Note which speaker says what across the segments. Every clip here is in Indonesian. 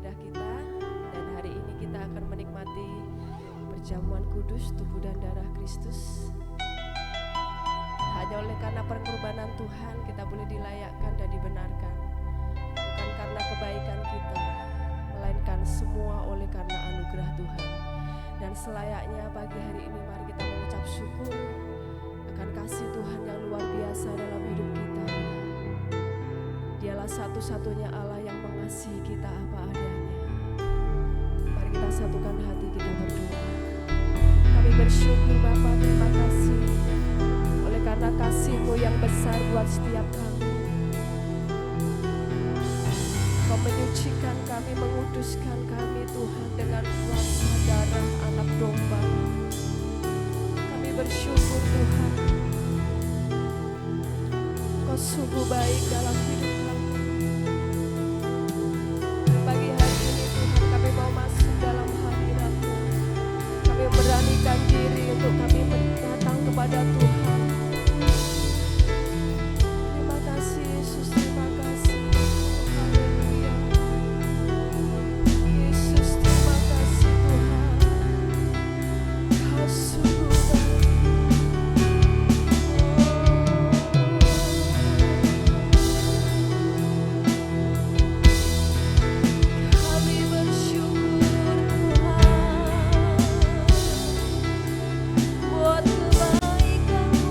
Speaker 1: ibadah kita, dan hari ini kita akan menikmati perjamuan kudus tubuh dan darah Kristus. Hanya oleh karena pengorbanan Tuhan kita boleh dilayakkan dan dibenarkan, bukan karena kebaikan kita, melainkan semua oleh karena anugerah Tuhan. Dan selayaknya pagi hari ini mari kita mengucap syukur akan kasih Tuhan yang luar biasa dalam hidup kita. Dialah satu-satunya Allah yang mengasihi kita apa adanya. Mari kita satukan hati, kita berdoa. Kami bersyukur Bapa, terima kasih oleh karena kasih-Mu yang besar buat setiap kami. Kau menyucikan kami, menguduskan kami Tuhan dengan kuasa darah anak domba. Kami bersyukur Tuhan, Kau sungguh baik dalam hidup kami. Pagi hari ini Tuhan kami mau masuk dalam hadirat-Mu. Kami memberanikan diri untuk kami datang kepada Tuhan. Terima kasih Yesus, terima kasih. Haleluya. Yesus, terima kasih Tuhan. Kau sungguh baik. Kami bersyukur Tuhan buat kebaikan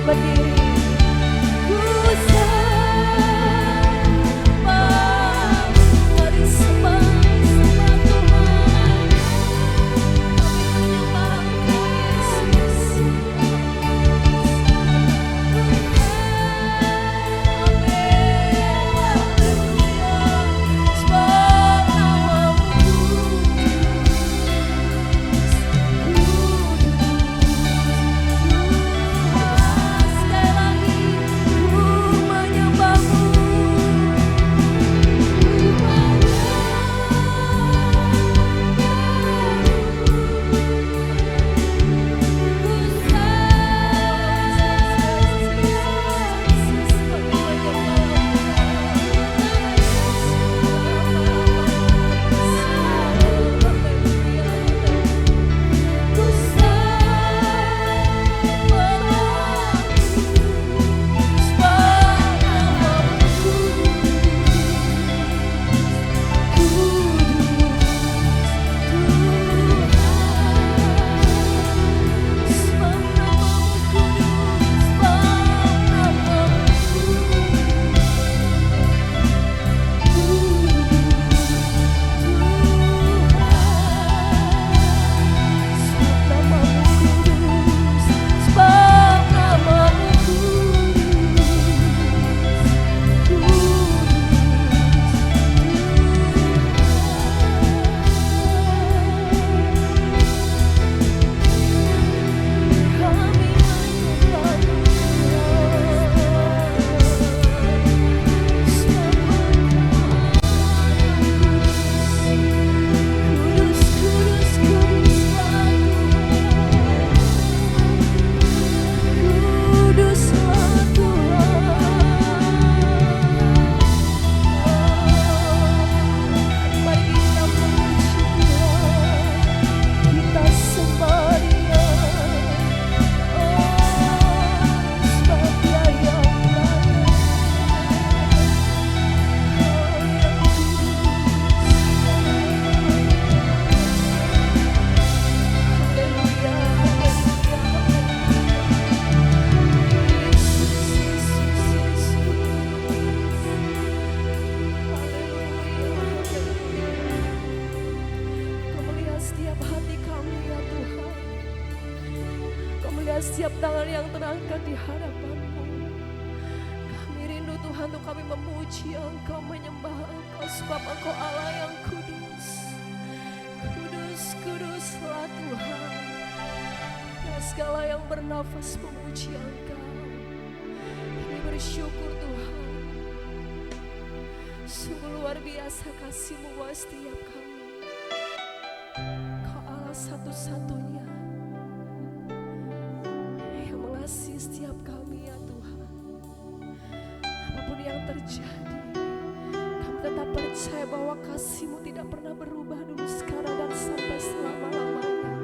Speaker 1: berdiri. Ku sembah, mari sembah Tuhan. Kami menyembah Engkau Yesus. Setiap tangan yang terangkat di hadapan-Mu. Kami rindu Tuhan untuk kami memuji Engkau, menyembah Engkau, sebab Engkau Allah yang kudus. Kudus, kuduslah Tuhan. Dan segala yang bernafas memuji Engkau. Kami bersyukur Tuhan. Sungguh luar biasa kasih-Mu buat setiap kami. Kau Allah satu-satunya kasih setiap kami ya Tuhan. Apapun yang terjadi, kami tetap percaya bahwa kasih-Mu tidak pernah berubah dulu, sekarang dan sampai selama-lamanya.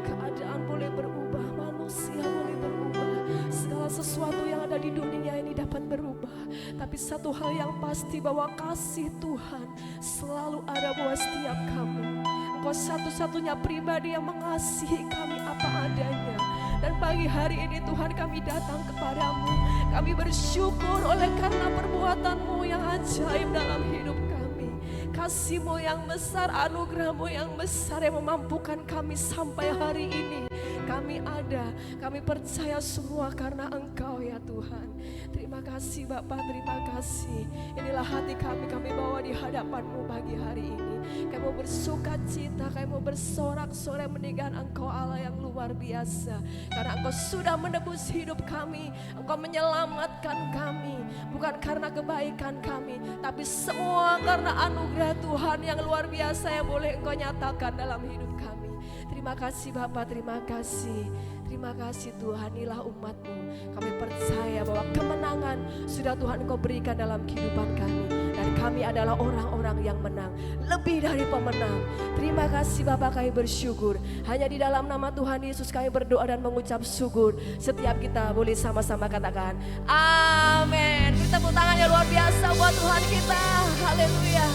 Speaker 1: Keadaan boleh berubah, manusia boleh berubah, segala sesuatu yang ada di dunia ini dapat berubah, tapi satu hal yang pasti bahwa kasih Tuhan selalu ada buat setiap kami. Engkau satu-satunya pribadi yang mengasihi kami apa adanya. Dan pagi hari ini Tuhan kami datang kepadamu. Kami bersyukur oleh karena perbuatan-Mu yang ajaib dalam hidup kami. Kasih-Mu yang besar, anugerah-Mu yang besar yang memampukan kami sampai hari ini. Kami ada, kami percaya semua karena Engkau ya Tuhan. Terima kasih Bapa, terima kasih. Inilah hati kami bawa di hadapan-Mu pagi hari ini. Kami mau bersuka cita, kami mau bersorak-sorai meninggikan Engkau Allah yang luar biasa. Karena Engkau sudah menebus hidup kami, Engkau menyelamatkan kami. Bukan karena kebaikan kami, tapi semua karena anugerah Tuhan yang luar biasa yang boleh Engkau nyatakan dalam hidup kami. Terima kasih Bapa, terima kasih. Terima kasih Tuhan, inilah umat-Mu. Kami percaya bahwa kemenangan sudah Tuhan Engkau berikan dalam kehidupan kami. Dan kami adalah orang-orang yang menang, lebih dari pemenang. Terima kasih Bapak, kami bersyukur. Hanya di dalam nama Tuhan Yesus kami berdoa dan mengucap syukur. Setiap kita boleh sama-sama katakan amin. Beri tepuk tangan yang luar biasa buat Tuhan kita. Haleluya.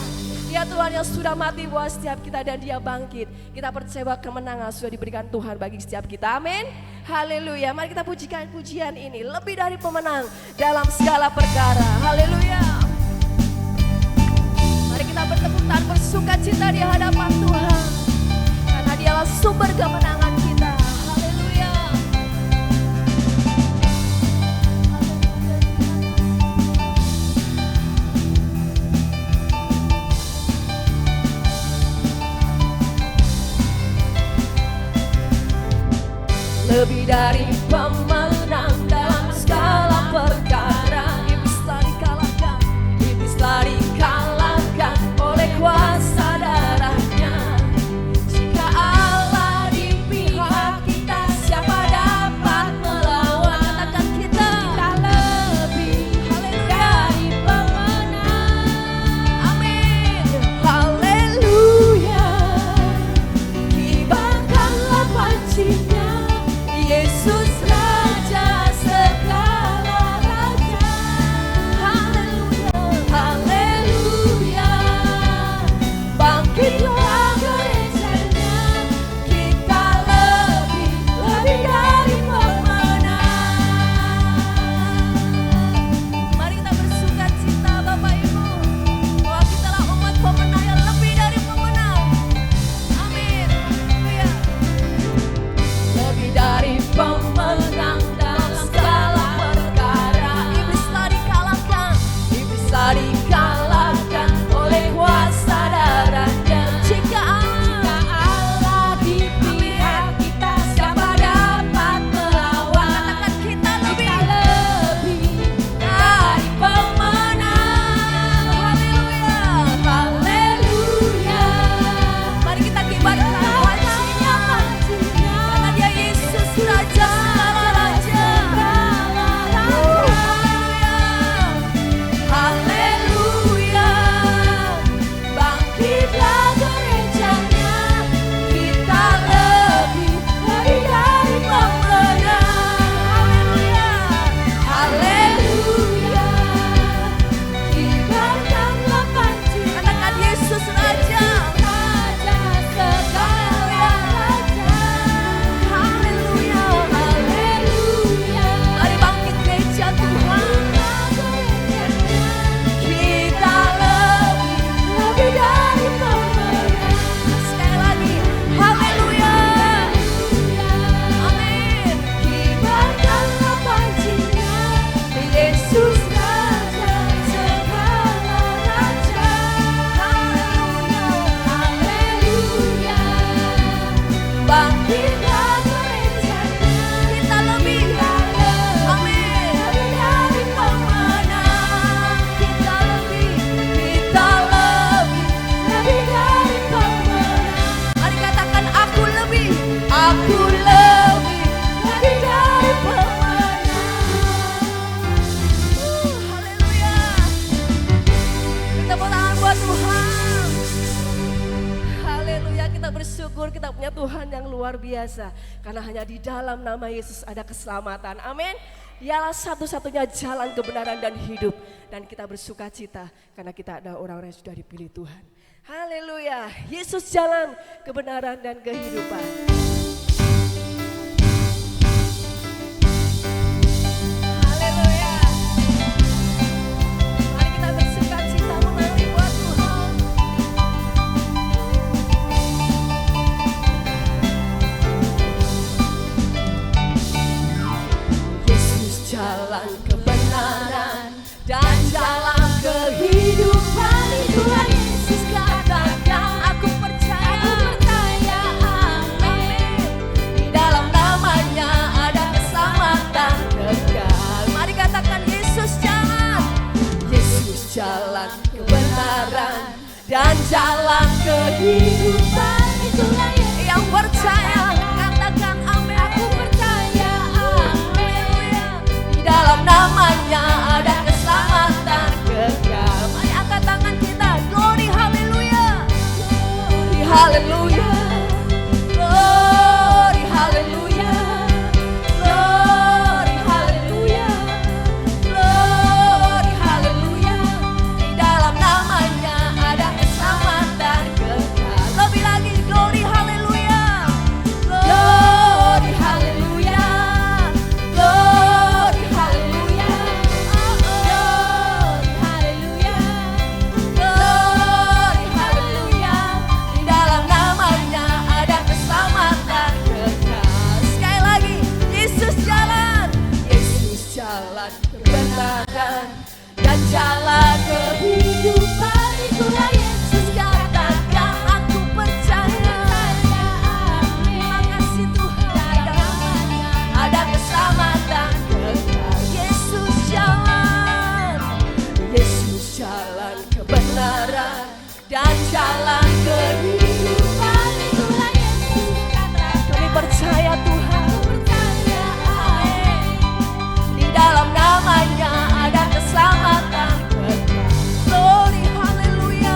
Speaker 1: Dia Tuhan yang sudah mati buat setiap kita dan dia bangkit. Kita percaya bahwa kemenangan sudah diberikan Tuhan bagi setiap kita. Amin. Haleluya. Mari kita pujikan pujian ini. Lebih dari pemenang dalam segala perkara. Haleluya. Mari kita bertepuk tangan bersuka cita di hadapan Tuhan. Karena dialah sumber kemenangan kita. Haleluya. Lebih dari pemenang dalam segala perkara. Iblis telah dikalahkan, iblis telah dikalahkan oleh kuasa darahnya. Jika Allah di pihak kita, siapa dapat melawan? Katakan kita lebih dari pemenang. Amin. Haleluya. Kibarkanlah pancinya, Yesus Raja segala raja. Haleluya, haleluya. Bangkitlah gerejanya, kita lebih dari pemenang. Mari kita bersuka cita Bapak Ibu, bahwa kitalah umat pemenang yang lebih dari pemenang. Amin. Haleluya. Lebih dari pemenang dalam segala perkara. Iblis telah dikalahkan, iblis telah dikalahkan oleh kuasa darahnya. Jika Allah di pihak kita, siapa dapat melawan? Katakan kita lebih dari pemenang. Haleluya, haleluya. Mari kita kibarkan pancinya, karena dia Yesus Raja segala raja. Haleluya. Bangkitlah gerejanya, kita lebih dari pemenang. Haleluya. Kibarkanlah pancinya. Katakan Yesus Raja. Raja segala raja. Haleluya, haleluya. Mari bangkit gereja Tuhan. Kita lebih dari pemenang. Sekali lagi, haleluya. Amin. Kibarkanlah pancinya, Yesus Raja segala raja. Haleluya, haleluya. Bangkitlah gerejanya, kita lebih, amin, dari pemenang. Kita lebih dari pemenang. Mari katakan aku lebih dari pemenang. Haleluya. Kita tangan buat Tuhan. Haleluya, kita bersyukur kita punya Tuhan yang luar biasa. Karena hanya di dalam nama Yesus ada keselamatan. Amin. Dialah satu-satunya jalan kebenaran dan hidup. Dan kita bersuka cita karena kita ada orang-orang yang sudah dipilih Tuhan. Haleluya. Yesus jalan kebenaran dan kehidupan. Haleluya. Mari kita bersuka cita menari buat Tuhan. Yesus jalan kebenaran dan jalan kehidupan. Tuhan Yesus katakan aku percaya, amin. Di dalam namanya ada keselamatan kekal. Mari katakan Yesus jalan kebenaran dan jalan kehidupan. Itulah yang percaya, katakan amin. Aku percaya, amin. Di dalam namanya ada keselamatan kekal. Mari angkat tangan kita, glory, haleluya. Glory, haleluya. Glory, haleluya. Glory, haleluya. Glory, haleluya. Di dalam namanya ada keselamatan. kebenaran dan jalan kehidupan. Itulah Yesus, katakan aku percaya. Terima kasih Tuhan, ada keselamatan kekal. Yesus jalan kebenaran dan jalan kehidupan. Itulah Yesus, kami percaya Tuhan. Di dalam namanya ada keselamatan kekal. Glory haleluya,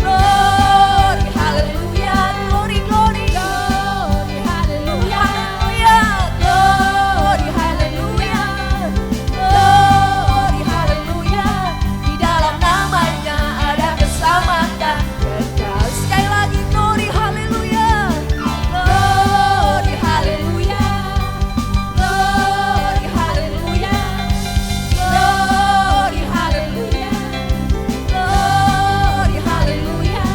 Speaker 1: glory haleluya, glory glory, glory haleluya, glory haleluya, glory haleluya. Di dalam namanya ada keselamatan kekal. Sekali lagi glory haleluya, glory haleluya, glory haleluya, glory haleluya, glory haleluya.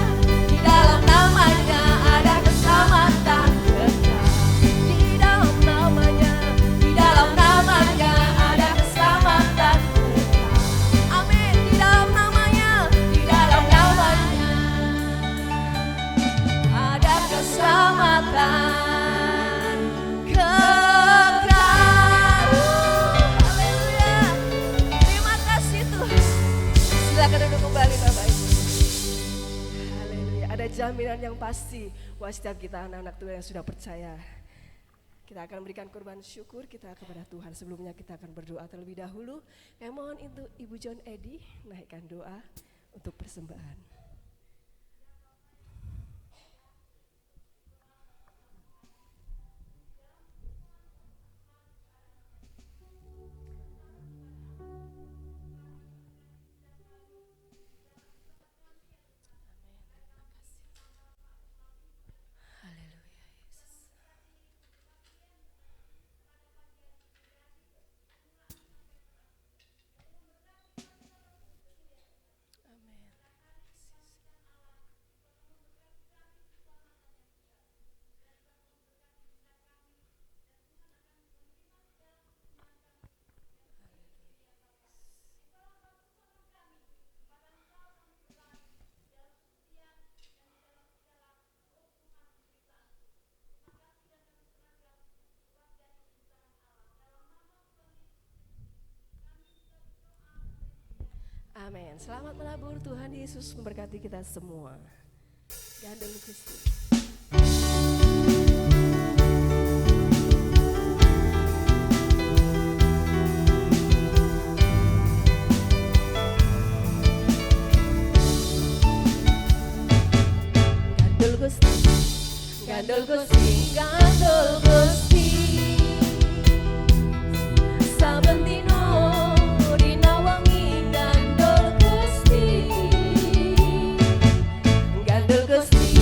Speaker 1: Di dalam namanya ada keselamatan kekal. Di dalam namanya ada keselamatan kekal. Amin. Di dalam namanya ada keselamatan kekal. Haleluya. Terima kasih Tuhan. Silakan duduk kembali Bapak Ibu. Haleluya. Ada jaminan yang pasti buat setiap kita anak-anak Tuhan yang sudah percaya. Kita akan berikan korban syukur kita kepada Tuhan. Sebelumnya kita akan berdoa terlebih dahulu. Kami mohon untuk Ibu John Edi naikkan doa untuk persembahan. Amin. Selamat menabur, Tuhan Yesus memberkati kita semua. Gandul Gusti. Gandul Gusti, gandul Gusti, gandul Gusti. Saben dino dinawangi gandul Gusti,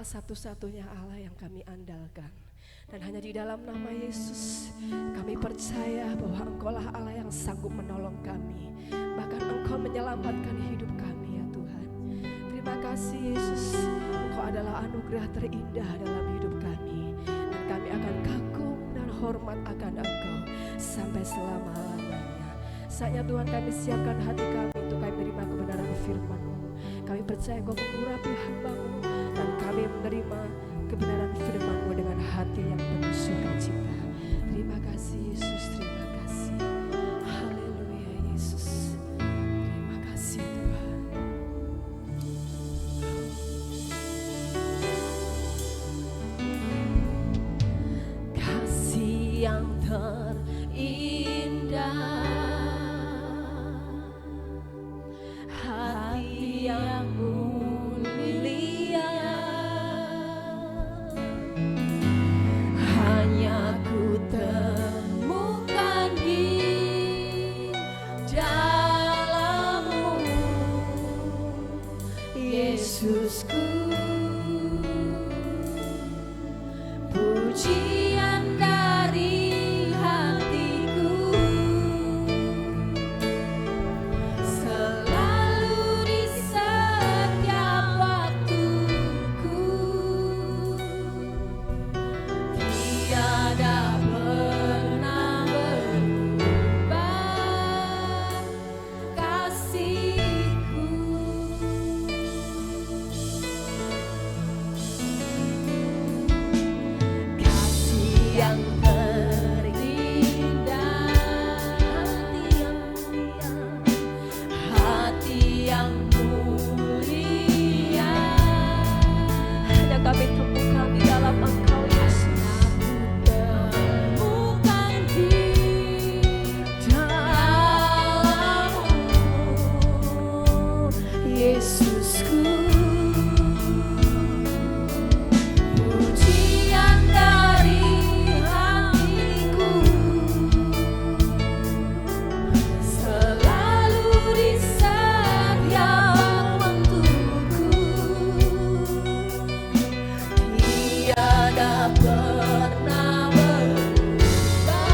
Speaker 1: satu-satunya Allah yang kami andalkan. Dan hanya di dalam nama Yesus kami percaya bahwa Engkaulah Allah yang sanggup menolong kami. Bahkan Engkau menyelamatkan hidup kami ya Tuhan. Terima kasih Yesus, Engkau adalah anugerah terindah dalam hidup kami. Dan kami akan kagum dan hormat akan Engkau sampai selama-lamanya. Saatnya Tuhan kami siapkan hati kami untuk kami menerima kebenaran firman-Mu. Kami percaya Engkau mengurapi hamba-Mu dan kami menerima kebenaran firman-Mu dengan hati yang penuh sukacita. Terima kasih Yesus, terima kasih. Haleluya Yesus. Terima kasih Tuhan. Kasih yang terindah, hati yang mulia, hanya ku temukan di dalam-Mu, Yesusku. Pujian dari hatiku selalu di setiap waktuku, tiada pernah berubah kasih-Ku. Kasih yang terindah, hati yang mulia, hanya kami temukan di dalam Engkau Yesus. Temukan di dalam-Mu, Yesusku. Pujian dari hatiku selalu di setiap waktuku, tiada pernah berubah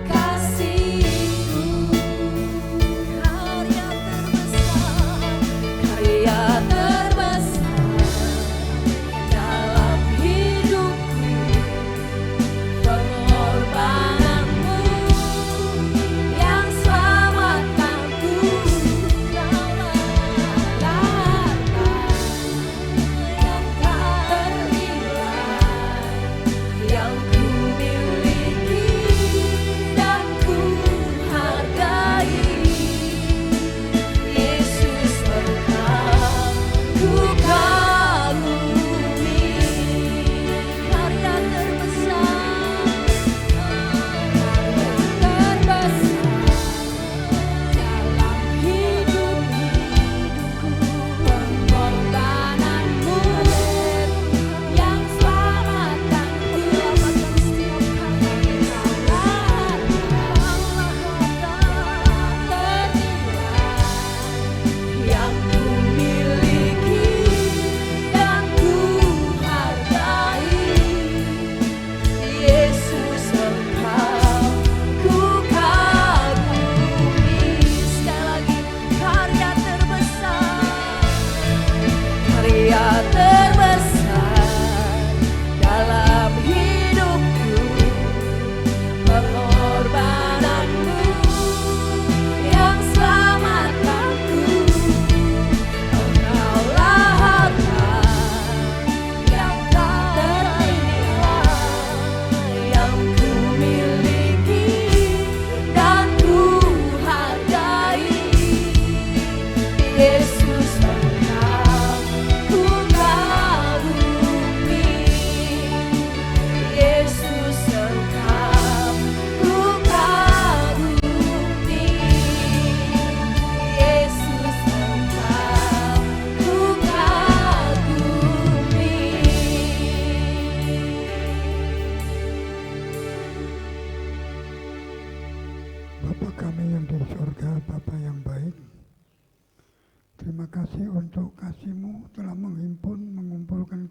Speaker 1: kasih-Ku. Karya terbesar dalam hidupku, pengorbanan-Mu yang selamatkanku. Kaulah harta yang tak ternilai,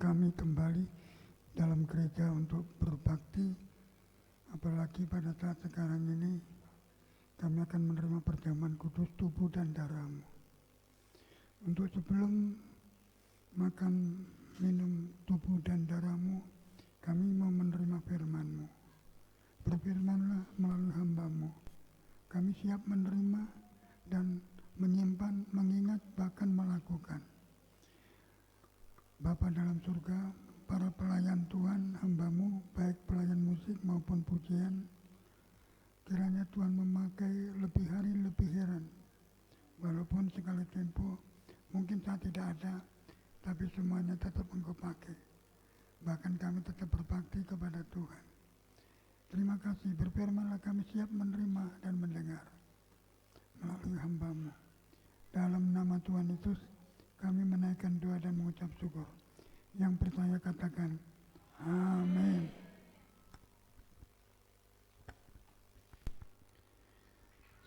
Speaker 2: kami kembali dalam gereja untuk berbakti, apalagi pada saat sekarang ini kami akan menerima perjamuan kudus tubuh dan darah-Mu. Untuk sebelum makan minum tubuh dan darah-Mu, kami mau menerima firman-Mu. Berfirmanlah melalui hamba-Mu. Kami siap menerima dan menyimpan, mengingat, bahkan melakukan. Bapa dalam surga, para pelayan Tuhan, hamba-Mu, baik pelayan musik maupun pujian, kiranya Tuhan memakai lebih hari lebih heran. Walaupun sekali tempo mungkin saat tidak ada, tapi semuanya tetap Engkau pakai. Bahkan kami tetap berbakti kepada Tuhan. Terima kasih, berfirmanlah kami siap menerima dan mendengar melalui hamba-Mu. Dalam nama Tuhan Yesus, kami menaikkan doa dan mengucap syukur. Yang percaya katakan, amin.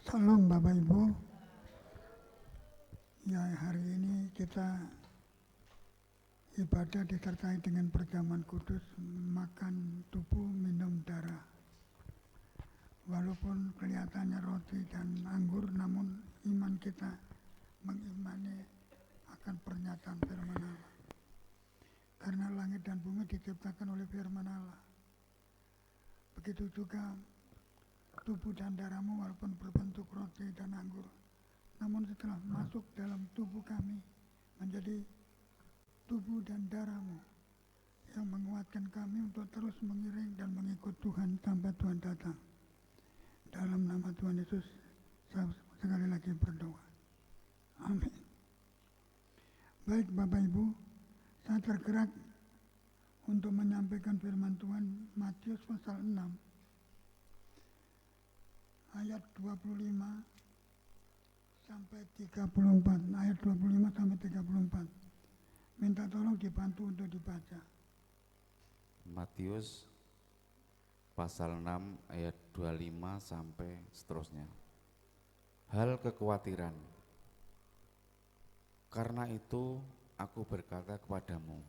Speaker 2: Salam Bapak Ibu. Ya, hari ini kita ibadah disertai dengan perjamuan kudus, makan tubuh, minum darah. Walaupun kelihatannya roti dan anggur, namun iman kita mengimani akan pernyataan firman Allah. Karena langit dan bumi diciptakan oleh firman Allah. Begitu juga tubuh dan darah-Mu walaupun berbentuk roti dan anggur, namun setelah masuk dalam tubuh kami menjadi tubuh dan darah-Mu yang menguatkan kami untuk terus mengiring dan mengikut Tuhan sampai Tuhan datang. Dalam nama Tuhan Yesus, saya sekali lagi berdoa. Amin. Baik Bapak Ibu, saya tergerak untuk menyampaikan firman Tuhan Matius pasal 6 ayat 25 sampai 34. Ayat 25 sampai 34. Minta tolong dibantu untuk dibaca.
Speaker 3: Matius pasal 6 ayat 25 sampai seterusnya. Hal kekhawatiran. Karena itu aku berkata kepadamu,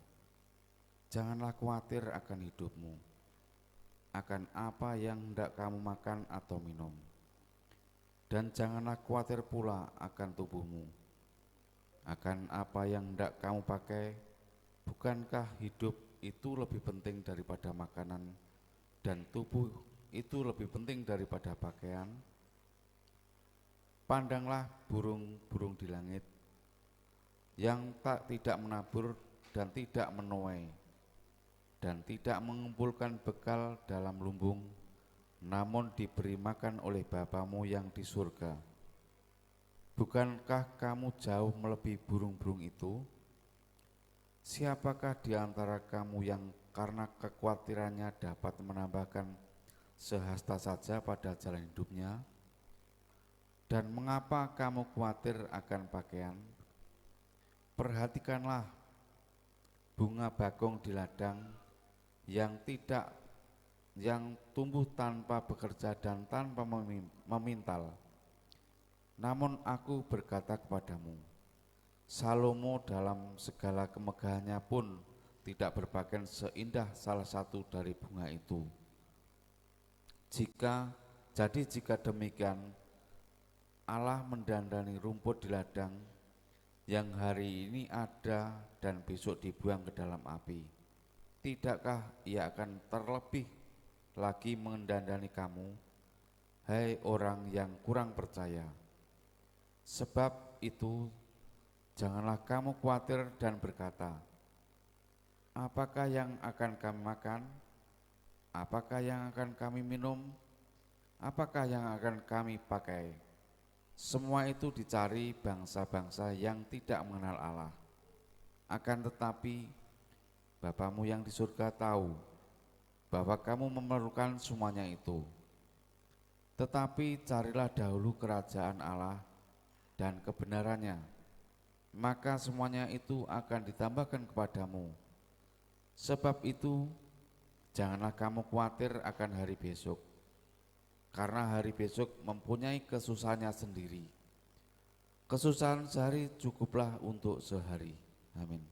Speaker 3: janganlah khawatir akan hidupmu, akan apa yang hendak kamu makan atau minum. Dan janganlah khawatir pula akan tubuhmu, akan apa yang hendak kamu pakai. Bukankah hidup itu lebih penting daripada makanan, dan tubuh itu lebih penting daripada pakaian? Pandanglah burung-burung di langit, yang tidak menabur dan tidak menuai, dan tidak mengumpulkan bekal dalam lumbung, namun diberi makan oleh Bapa-Mu yang di surga. Bukankah kamu jauh melebihi burung-burung itu? Siapakah di antara kamu yang karena kekhawatirannya dapat menambahkan sehasta saja pada jalan hidupnya? Dan mengapa kamu khawatir akan pakaian? Perhatikanlah bunga bakung di ladang yang tumbuh tanpa bekerja dan tanpa memintal. Namun aku berkata kepadamu, Salomo dalam segala kemegahannya pun tidak berpakaian seindah salah satu dari bunga itu. Jika demikian, Allah mendandani rumput di ladang yang hari ini ada dan besok dibuang ke dalam api. Tidakkah Ia akan terlebih lagi mendandani kamu, hai orang yang kurang percaya? Sebab itu janganlah kamu khawatir dan berkata, apakah yang akan kami makan? Apakah yang akan kami minum? Apakah yang akan kami pakai? Semua itu dicari bangsa-bangsa yang tidak mengenal Allah. Akan tetapi Bapa-Mu yang di surga tahu bahwa kamu memerlukan semuanya itu. Tetapi carilah dahulu kerajaan Allah dan kebenarannya, maka semuanya itu akan ditambahkan kepadamu. Sebab itu janganlah kamu khawatir akan hari besok, karena hari besok mempunyai kesusahannya sendiri. Kesusahan sehari cukuplah untuk sehari. Amin.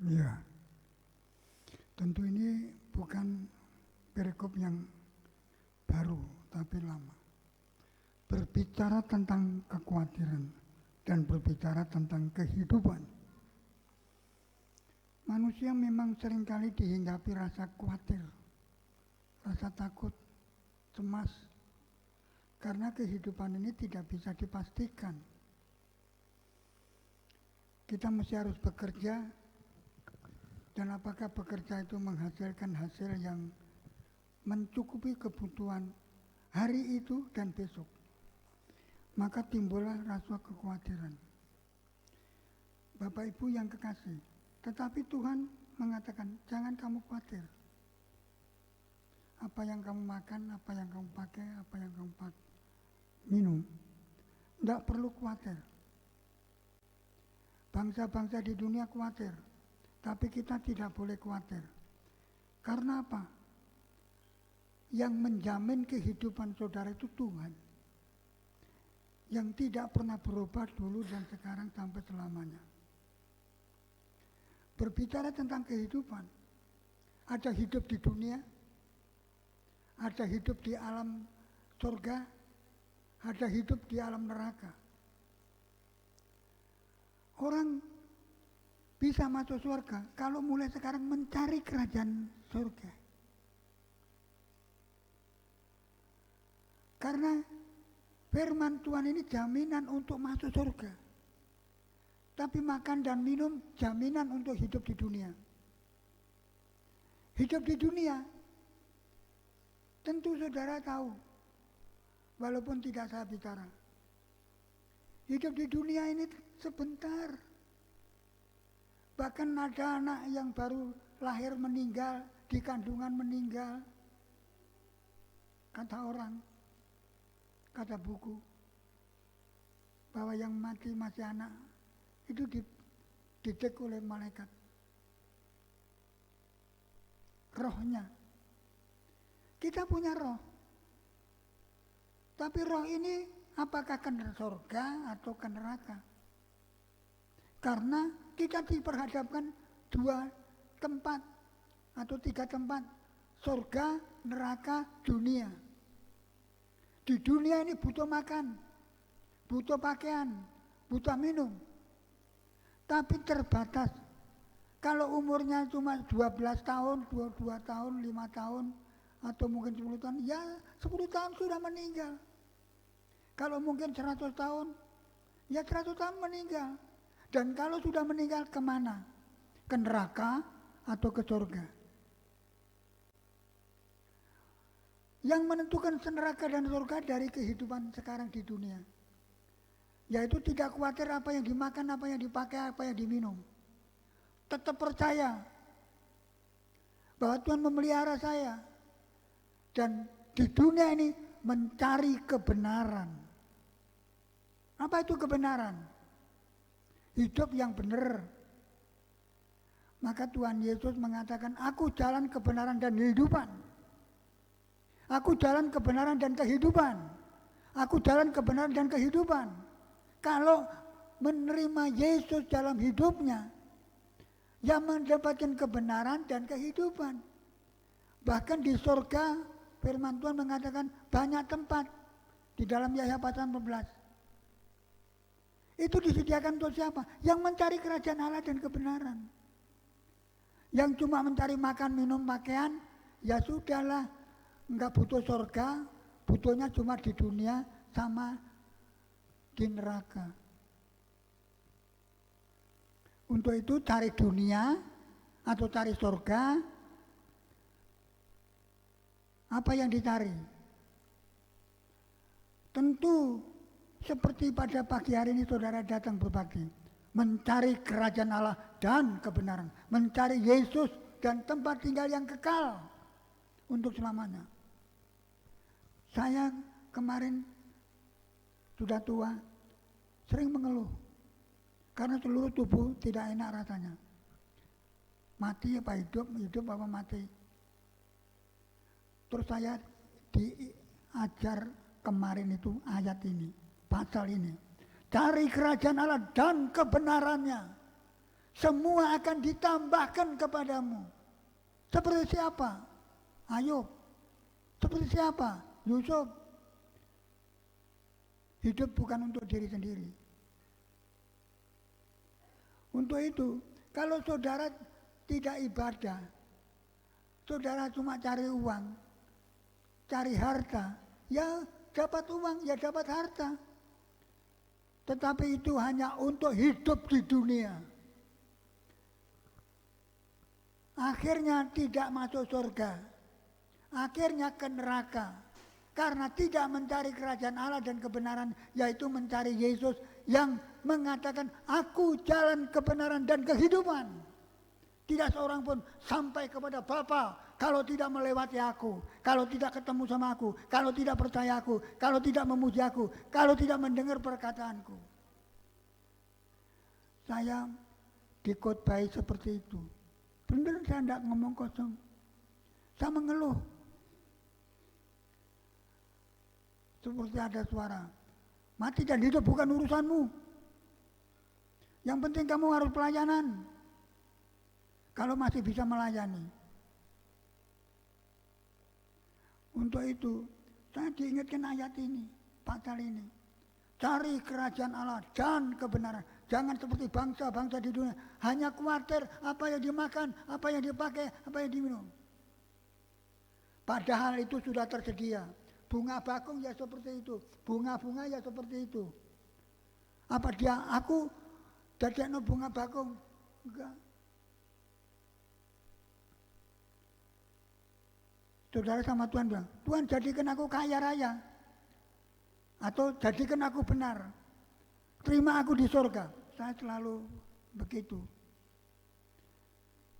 Speaker 2: Ya, Tentu ini bukan perikop yang baru, tapi lama. Berbicara tentang kekhawatiran dan berbicara tentang kehidupan. Manusia memang seringkali dihinggapi rasa khawatir, rasa takut, cemas, karena kehidupan ini tidak bisa dipastikan. Kita mesti harus bekerja, dan apakah bekerja itu menghasilkan hasil yang mencukupi kebutuhan hari itu dan besok. Maka timbullah rasa kekhawatiran. Bapak Ibu yang kekasih, tetapi Tuhan mengatakan, jangan kamu khawatir. Apa yang kamu makan, apa yang kamu pakai, apa yang kamu minum, tidak perlu khawatir. Bangsa-bangsa di dunia khawatir, tapi kita tidak boleh khawatir. Karena apa? Yang menjamin kehidupan saudara itu Tuhan. Yang tidak pernah berubah dulu dan sekarang sampai selamanya. Berbicara tentang kehidupan, ada hidup di dunia, ada hidup di alam surga, ada hidup di alam neraka. Orang bisa masuk surga kalau mulai sekarang mencari kerajaan surga. Karena firman Tuhan ini jaminan untuk masuk surga. Tapi makan dan minum jaminan untuk hidup di dunia. Hidup di dunia, tentu saudara tahu, walaupun tidak saya bicara. Hidup di dunia ini sebentar. Bahkan ada anak yang baru lahir meninggal, di kandungan meninggal. Kata orang, kata buku, bahwa yang mati masih anak, itu dicek oleh malaikat. Rohnya. Kita punya roh. Tapi roh ini apakah ke surga atau ke neraka? Karena kita diperhadapkan 2 tempat atau 3 tempat. Surga, neraka, dunia. Di dunia ini butuh makan, butuh pakaian, butuh minum. Tapi terbatas. Kalau umurnya cuma 12 tahun, 22 tahun, 5 tahun, atau mungkin 10 tahun, ya 10 tahun sudah meninggal. Kalau mungkin 100 tahun, ya 100 tahun meninggal. Dan kalau sudah meninggal kemana? Ke neraka atau ke surga? Yang menentukan neraka dan surga dari kehidupan sekarang di dunia. Yaitu tidak khawatir apa yang dimakan, apa yang dipakai, apa yang diminum. Tetap percaya bahwa Tuhan memelihara saya. Dan di dunia ini mencari kebenaran. Apa itu kebenaran? Hidup yang benar. Maka Tuhan Yesus mengatakan, aku jalan kebenaran dan kehidupan. Aku jalan kebenaran dan kehidupan. Aku jalan kebenaran dan kehidupan. Kalau menerima Yesus dalam hidupnya, yang mendapatkan kebenaran dan kehidupan. Bahkan di surga, firman Tuhan mengatakan banyak tempat di dalam Yahya pasal 14. Itu disediakan untuk siapa? Yang mencari kerajaan Allah dan kebenaran. Yang cuma mencari makan, minum, pakaian, ya sudahlah, enggak butuh surga, butuhnya cuma di dunia sama di neraka. Untuk itu cari dunia atau cari surga, apa yang dicari? Tentu seperti pada pagi hari ini saudara datang berbakti, mencari kerajaan Allah dan kebenaran, mencari Yesus dan tempat tinggal yang kekal untuk selamanya. Saya kemarin sudah tua, sering mengeluh karena seluruh tubuh tidak enak rasanya. Mati apa hidup, hidup apa mati. Terus saya diajar kemarin itu ayat ini, pasal ini. Cari kerajaan Allah dan kebenarannya. Semua akan ditambahkan kepadamu. Seperti siapa? Ayub. Seperti siapa? Yusuf. Hidup bukan untuk diri sendiri. Untuk itu, kalau saudara tidak ibadah, saudara cuma cari uang, cari harta, ya dapat uang, ya dapat harta. Tetapi itu hanya untuk hidup di dunia. Akhirnya tidak masuk surga. Akhirnya ke neraka. Karena tidak mencari kerajaan Allah dan kebenaran, yaitu mencari Yesus yang mengatakan, aku jalan kebenaran dan kehidupan. Tidak seorang pun sampai kepada Bapa kalau tidak melewati aku, kalau tidak ketemu sama aku, kalau tidak percaya aku, kalau tidak memuji aku, kalau tidak mendengar perkataanku. Saya dikhotbahi seperti itu. Benar, saya tidak ngomong kosong. Saya mengeluh. Seperti ada suara, mati dan hidup bukan urusanmu. Yang penting kamu harus pelayanan. Kalau masih bisa melayani. Untuk itu, saya diingatkan ayat ini, pasal ini. Cari kerajaan Allah dan kebenaran. Jangan seperti bangsa-bangsa di dunia. Hanya khawatir apa yang dimakan, apa yang dipakai, apa yang diminum. Padahal itu sudah tersedia. Bunga bakung ya seperti itu. Bunga-bunga ya seperti itu. Apa dia, aku dadekno bunga bakung? Enggak. Saudara sama Tuhan bilang, Tuhan jadikan aku kaya raya. Atau jadikan aku benar. Terima aku di surga. Saya selalu begitu.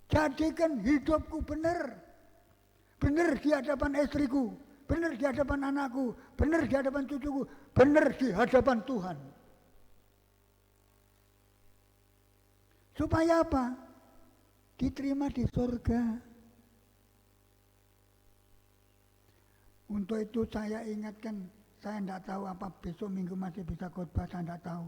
Speaker 2: Jadikan hidupku benar. Benar di hadapan istriku. Benar di hadapan anakku. Benar di hadapan cucuku. Benar di hadapan Tuhan. Supaya apa? Diterima di surga. Untuk itu saya ingatkan, saya tidak tahu apa besok minggu masih bisa khotbah, saya tidak tahu.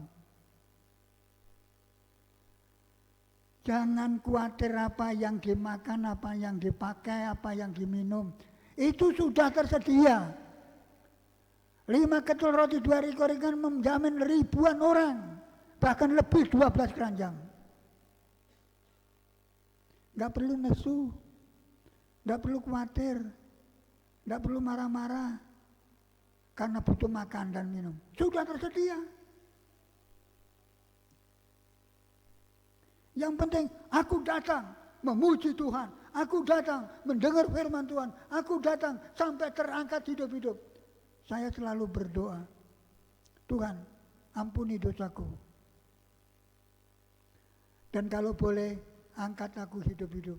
Speaker 2: Jangan khawatir apa yang dimakan, apa yang dipakai, apa yang diminum. Itu sudah tersedia. 5 ketul roti 2 ekor ikan menjamin ribuan orang. Bahkan lebih 12 keranjang. Gak perlu nesu. Gak perlu khawatir. Gak perlu marah-marah. Karena butuh makan dan minum. Sudah tersedia. Yang penting aku datang memuji Tuhan. Aku datang mendengar firman Tuhan. Aku datang sampai terangkat hidup-hidup. Saya selalu berdoa. Tuhan, ampuni dosaku. Dan kalau boleh, angkat aku hidup-hidup.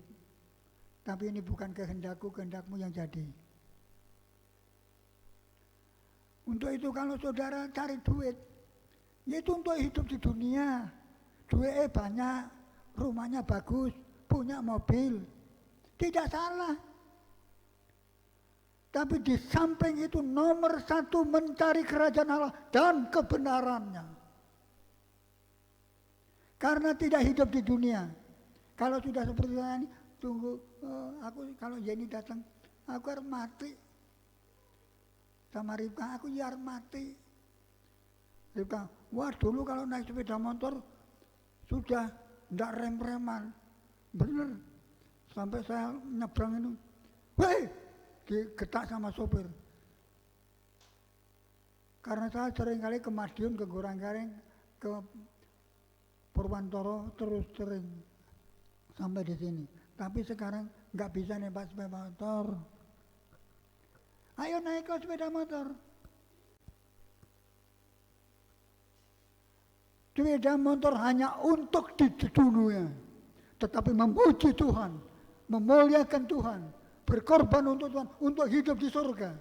Speaker 2: Tapi ini bukan kehendakku, kehendakmu yang jadi. Untuk itu kalau saudara cari duit, yaitu untuk hidup di dunia. Duitnya banyak, rumahnya bagus, punya mobil. Tidak salah. Tapi di samping itu nomor 1 mencari kerajaan Allah dan kebenarannya. Karena tidak hidup di dunia. Kalau sudah seperti ini, tunggu, aku kalau Yeni datang, aku harus mati. Sama Rifka, aku ya harus mati. Rifka, wah dulu kalau naik sepeda motor, sudah tidak rem-reman. Bener. Sampai saya nyebrang itu, weh, digetak sama sopir. Karena saya sering kali ke Madiun, ke Goranggaring, ke Purwantoro, terus sering sampai di sini. Tapi sekarang nggak bisa nembak sepeda motor. Ayo naik ke sepeda motor. Sepeda motor hanya untuk di dunia, tetapi memuji Tuhan. Memuliakan Tuhan, berkorban untuk Tuhan, untuk hidup di surga.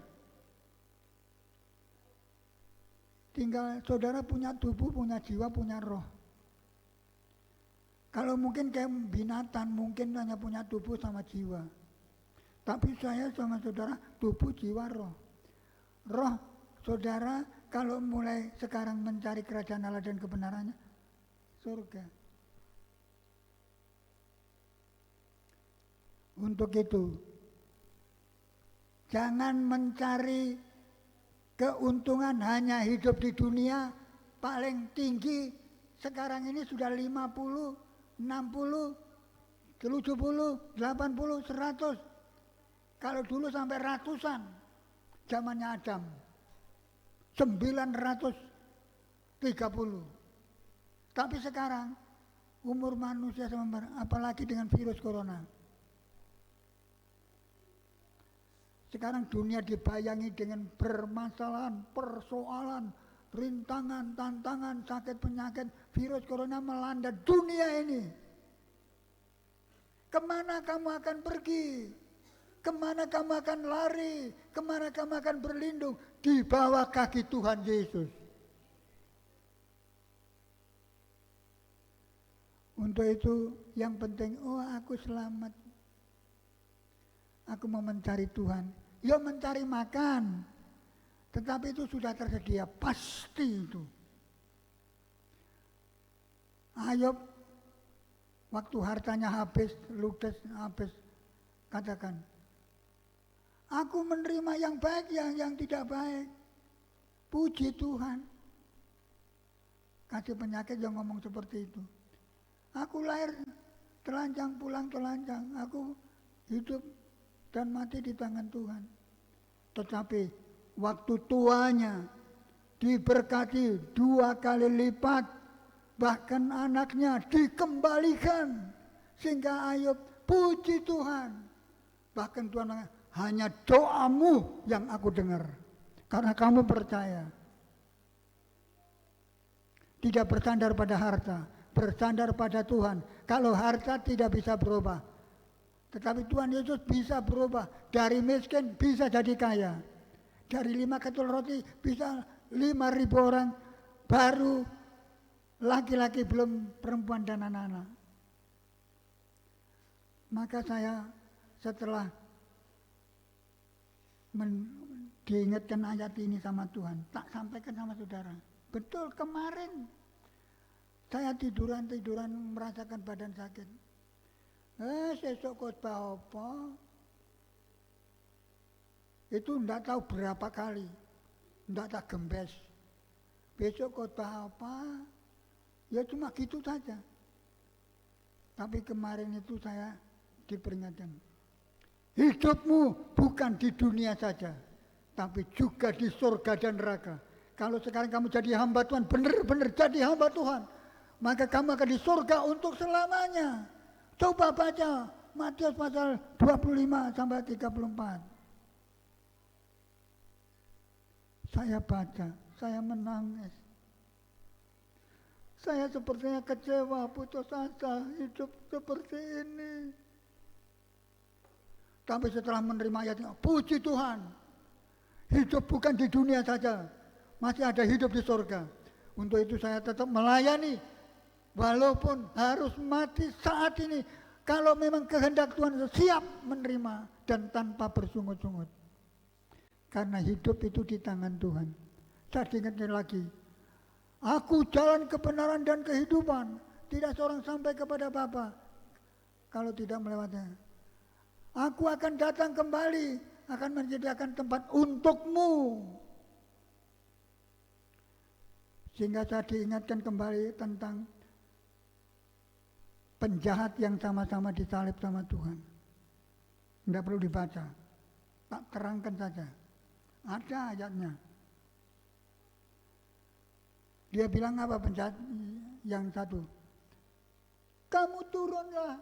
Speaker 2: Tinggal saudara punya tubuh, punya jiwa, punya roh. Kalau mungkin kayak binatang, mungkin hanya punya tubuh sama jiwa. Tapi saya sama saudara, tubuh, jiwa, roh. Roh saudara kalau mulai sekarang mencari kerajaan Allah dan kebenarannya, surga. Untuk itu, jangan mencari keuntungan hanya hidup di dunia paling tinggi. Sekarang ini sudah 50, 60, 70, 80, 100. Kalau dulu sampai ratusan, zamannya Adam. 930. Tapi sekarang umur manusia apalagi dengan virus corona. Sekarang dunia dibayangi dengan permasalahan, persoalan, rintangan, tantangan, sakit penyakit, virus corona melanda dunia ini. Kemana kamu akan pergi? Kemana kamu akan lari? Kemana kamu akan berlindung? Di bawah kaki Tuhan Yesus. Untuk itu yang penting, aku selamat. Aku mau mencari Tuhan. Ya mencari makan. Tetapi itu sudah tersedia, pasti itu. Ayub, waktu hartanya habis, ludes habis, katakan, aku menerima yang baik, yang tidak baik. Puji Tuhan. Kasih penyakit yang ngomong seperti itu. Aku lahir telanjang, pulang telanjang. Aku hidup dan mati di tangan Tuhan. Tetapi waktu tuanya diberkati 2 kali lipat, bahkan anaknya dikembalikan, sehingga Ayub puji Tuhan. Bahkan Tuhan mengatakan, hanya doamu yang aku dengar, karena kamu percaya. Tidak bersandar pada harta, bersandar pada Tuhan. Kalau harta tidak bisa berubah, tetapi Tuhan Yesus bisa berubah. Dari miskin bisa jadi kaya. Dari 5 ketul roti bisa 5.000 orang baru, laki-laki belum perempuan dan anak-anak. Maka saya setelah diingatkan ayat ini sama Tuhan, tak sampaikan sama saudara. Betul, kemarin saya tiduran merasakan badan sakit. Sesok khotbah apa? Itu enggak tahu berapa kali, enggak tak gembes. Besok khotbah apa? Ya cuma gitu saja. Tapi kemarin itu saya diperingatkan. Hidupmu bukan di dunia saja, tapi juga di surga dan neraka. Kalau sekarang kamu jadi hamba Tuhan, benar-benar jadi hamba Tuhan, maka kamu akan di surga untuk selamanya. Coba baca Matius pasal 25 sampai 34. Saya baca, saya menangis. Saya sepertinya kecewa, putus asa, hidup seperti ini. Tapi setelah menerima ayatnya, puji Tuhan. Hidup bukan di dunia saja, masih ada hidup di surga. Untuk itu saya tetap melayani, walaupun harus mati saat ini. Kalau memang kehendak Tuhan, siap menerima dan tanpa bersungut-sungut. Karena hidup itu di tangan Tuhan. Saya diingatkan lagi, aku jalan kebenaran dan kehidupan. Tidak seorang sampai kepada Bapa kalau tidak melewatinya. Aku akan datang kembali, akan menyediakan tempat untukmu. Sehingga saya diingatkan kembali tentang penjahat yang sama-sama disalib sama Tuhan. Tidak perlu dibaca, tak terangkan saja. Ada ayatnya. Dia bilang apa penjahat yang satu? Kamu turunlah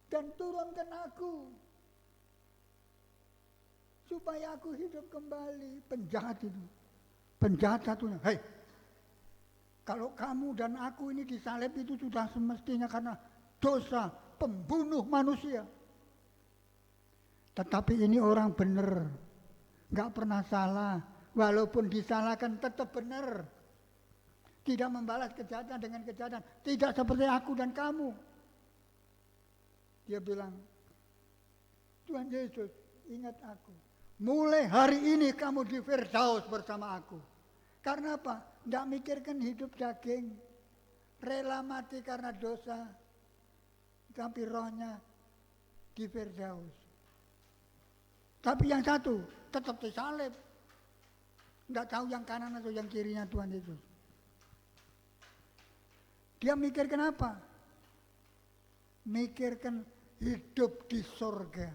Speaker 2: dan turunkan aku, supaya aku hidup kembali. Penjahat itu, penjahat satunya. Hei, kalau kamu dan aku ini disalib itu sudah semestinya karena dosa pembunuh manusia. Tetapi ini orang benar, nggak pernah salah. Walaupun disalahkan tetap benar. Tidak membalas kejahatan dengan kejahatan. Tidak seperti aku dan kamu. Dia bilang, Tuhan Yesus, ingat aku. Mulai hari ini kamu di Firdaus bersama aku. Karena apa? Tidak mikirkan hidup daging. Rela mati karena dosa. Tapi rohnya di Firdaus. Tapi yang satu tetap disalib. Nggak tahu yang kanan atau yang kirinya Tuhan Yesus. Dia mikirkan apa? Mikirkan hidup di surga.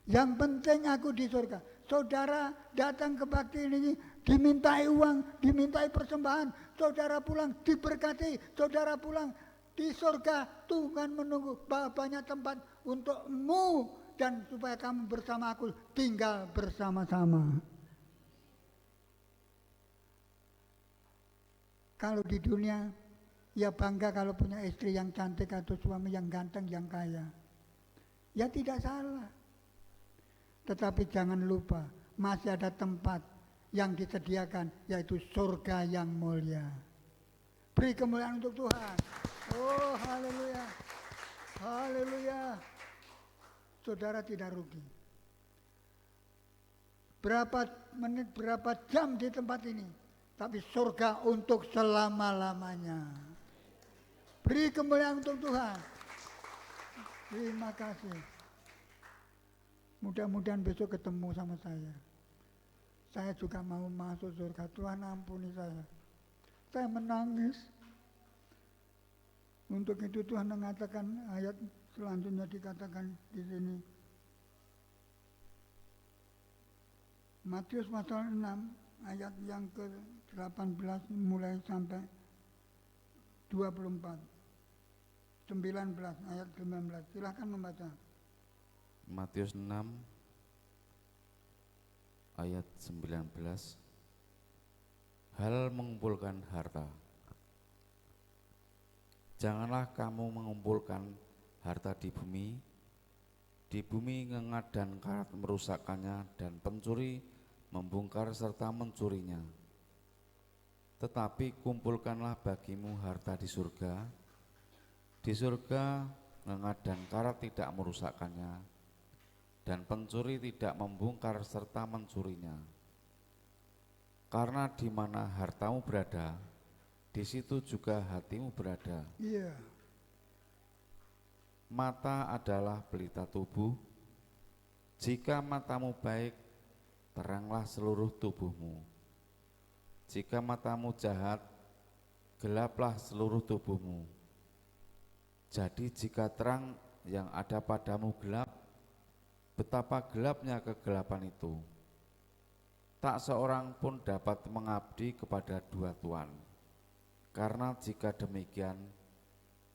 Speaker 2: Yang penting aku di surga. Saudara datang ke bakti ini dimintai uang, dimintai persembahan. Saudara pulang diberkati. Saudara pulang di surga. Tuhan menunggu banyak tempat untukmu. Dan supaya kamu bersama aku tinggal bersama-sama. Kalau di dunia, ya bangga kalau punya istri yang cantik atau suami yang ganteng, yang kaya. Ya tidak salah. Tetapi jangan lupa, masih ada tempat yang disediakan, yaitu surga yang mulia. Beri kemuliaan untuk Tuhan. Oh, haleluya. Haleluya. Saudara tidak rugi. Berapa menit, berapa jam di tempat ini, tapi surga untuk selama-lamanya. Beri kemuliaan untuk Tuhan. Terima kasih. Mudah-mudahan besok ketemu sama saya. Saya juga mau masuk surga. Tuhan ampuni saya. Saya menangis. Untuk itu Tuhan mengatakan ayat selanjutnya dikatakan di sini. Matius pasal 6 ayat yang ke-18 mulai sampai 24. 19 ayat 19. Silakan membaca.
Speaker 3: Matius 6 ayat 19. Hal mengumpulkan harta. Janganlah kamu mengumpulkan harta di bumi ngengat dan karat merusakkannya dan pencuri membongkar serta mencurinya. Tetapi kumpulkanlah bagimu harta di surga. Di surga ngengat dan karat tidak merusakkannya dan pencuri tidak membongkar serta mencurinya. Karena di mana hartamu berada, di situ juga hatimu berada.
Speaker 2: Iya.
Speaker 3: Mata adalah pelita tubuh. Jika matamu baik, teranglah seluruh tubuhmu. Jika matamu jahat, gelaplah seluruh tubuhmu. Jadi jika terang yang ada padamu gelap, betapa gelapnya kegelapan itu. Tak seorang pun dapat mengabdi kepada dua tuan. Karena jika demikian,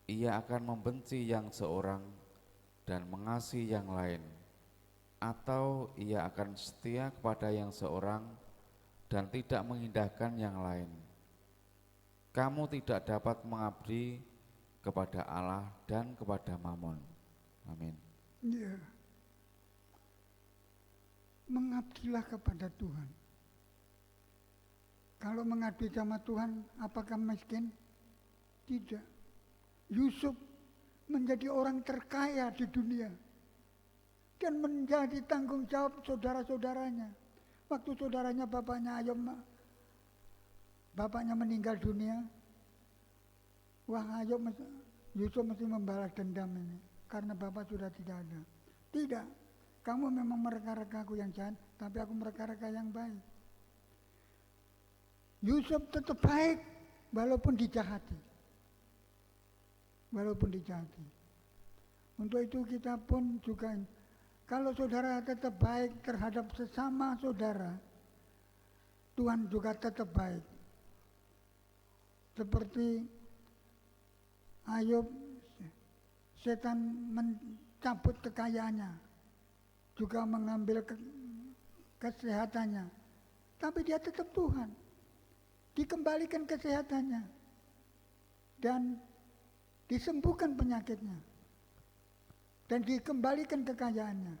Speaker 3: ia akan membenci yang seorang dan mengasihi yang lain, atau ia akan setia kepada yang seorang dan tidak mengindahkan yang lain. Kamu tidak dapat mengabdi kepada Allah dan kepada Mammon. Amin.
Speaker 2: Iya. Mengabdilah kepada Tuhan. Kalau mengabdi sama Tuhan, apakah miskin? Tidak. Yusuf menjadi orang terkaya di dunia dan menjadi tanggung jawab saudara-saudaranya. Waktu saudaranya bapaknya meninggal dunia, wah Yusuf mesti membalas dendam ini karena bapak sudah tidak ada. Tidak, kamu memang mereka-reka aku yang jahat, tapi aku mereka-reka yang baik. Yusuf tetap baik walaupun dijahati. Untuk itu kita pun juga, kalau saudara tetap baik terhadap sesama saudara, Tuhan juga tetap baik. Seperti Ayub, setan mencabut kekayaannya, juga mengambil kesehatannya, tapi dia tetap Tuhan. Dikembalikan kesehatannya dan disembuhkan penyakitnya dan dikembalikan kekayaannya,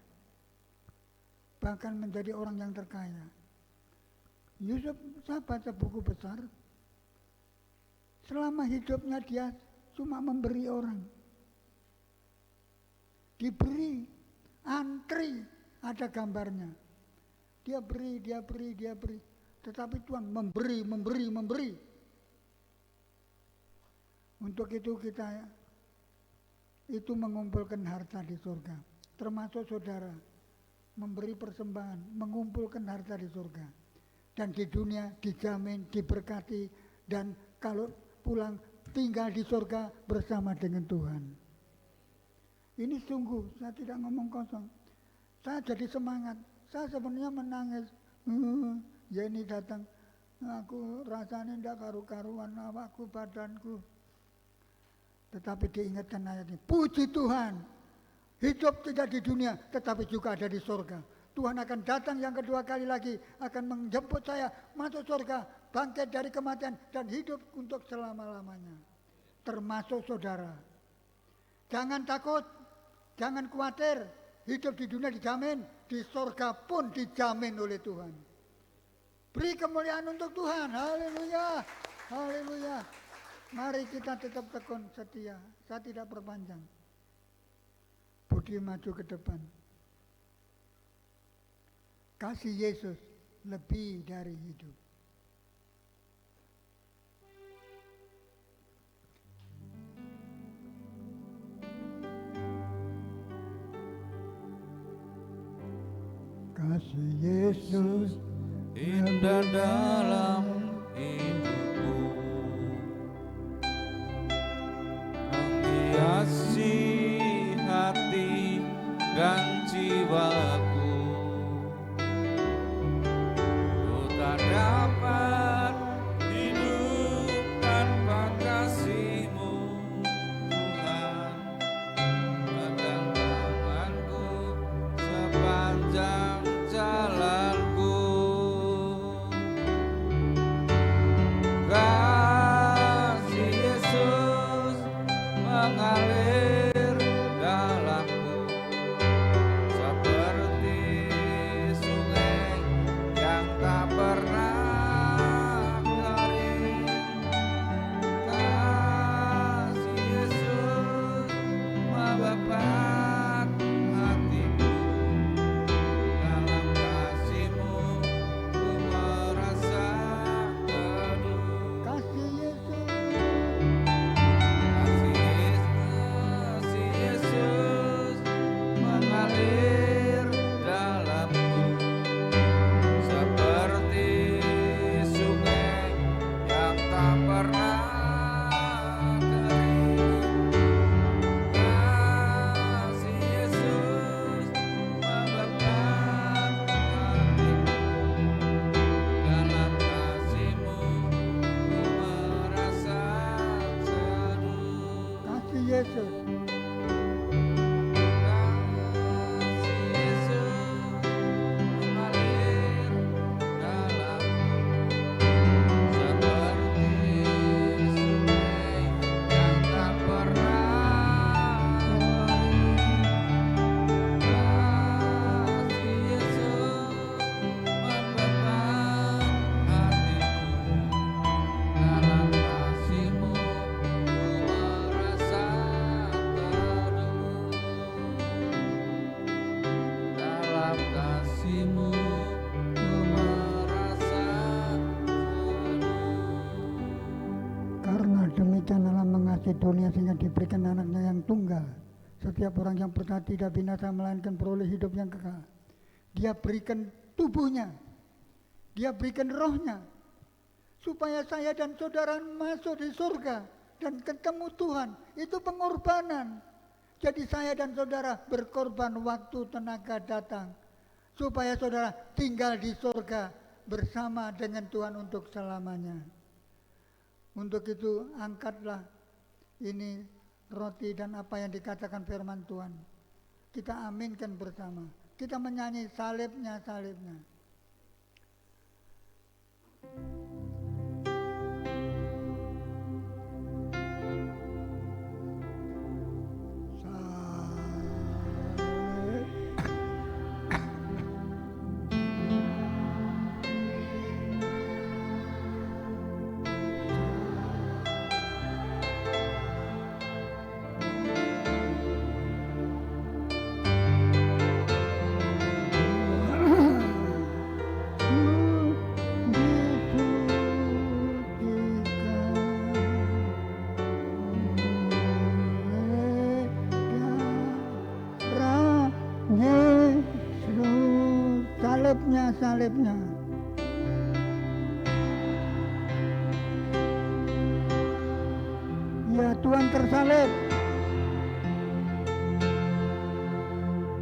Speaker 2: bahkan menjadi orang yang terkaya. Yusuf, saya baca buku besar, selama hidupnya dia cuma memberi orang, diberi, antri, ada gambarnya, dia beri, tetapi Tuhan memberi. Untuk itu kita itu mengumpulkan harta di surga. Termasuk saudara memberi persembahan, mengumpulkan harta di surga. Dan di dunia dijamin, diberkati, dan kalau pulang tinggal di surga bersama dengan Tuhan. Ini sungguh, saya tidak ngomong kosong. Saya jadi semangat. Saya sebenarnya menangis. Ya ini datang, aku rasanya tidak karu-karuan awakku, badanku. Tetapi diingatkan ayat ini, puji Tuhan, hidup tidak di dunia, tetapi juga ada di surga. Tuhan akan datang yang kedua kali lagi, akan menjemput saya masuk surga, bangkit dari kematian, dan hidup untuk selama-lamanya. Termasuk saudara. Jangan takut, jangan khawatir, hidup di dunia dijamin, di surga pun dijamin oleh Tuhan. Beri kemuliaan untuk Tuhan, haleluya, haleluya. Mari kita tetap tekun setia, saya tidak perpanjang. Budi maju ke depan. Kasih Yesus lebih dari hidup. Kasih Yesus
Speaker 3: indah dalam hidupku, menghiasi hati dan jiwaku. Ku tak dapat hidup tanpa kasih-Mu, Tuhan. Pegang tanganku sepanjang jalanku. Kasih Yesus mengalir dalamku seperti sungai yang tak pernah kering. Kasih Yesus membakar hatiku. Dalam kasih-Mu ku merasa teduh.
Speaker 2: kasih Yesus.
Speaker 3: Kasih Yesus mengalir dalamku seperti sungai yang tak pernah kering. Kasih Yesus membakar hatiku. Dalam kasih-Mu ku merasa teduh.
Speaker 2: Kasih Yesus.
Speaker 3: Kasih Yesus mengalir dalamku seperti sungai yang tak pernah kering. Kasih Yesus membakar hatiku. Dalam kasih-Mu ku merasa teduh. Dalam kasih-Mu ku merasa teduh.
Speaker 2: Karena demikian Allah mengasihi dunia sehingga diberikan anaknya yang tunggal. Setiap orang yang percaya tidak binasa melainkan beroleh hidup yang kekal. Dia berikan tubuhnya, dia berikan rohnya, supaya saya dan saudara masuk di surga dan ketemu Tuhan. Itu pengorbanan. Jadi saya dan saudara berkorban waktu, tenaga datang, supaya saudara tinggal di surga bersama dengan Tuhan untuk selamanya. Untuk itu angkatlah ini roti dan apa yang dikatakan firman Tuhan. Kita aminkan bersama. Kita menyanyi salibnya, salibnya. Yesus salibnya, salibnya. Ya, Tuhan tersalib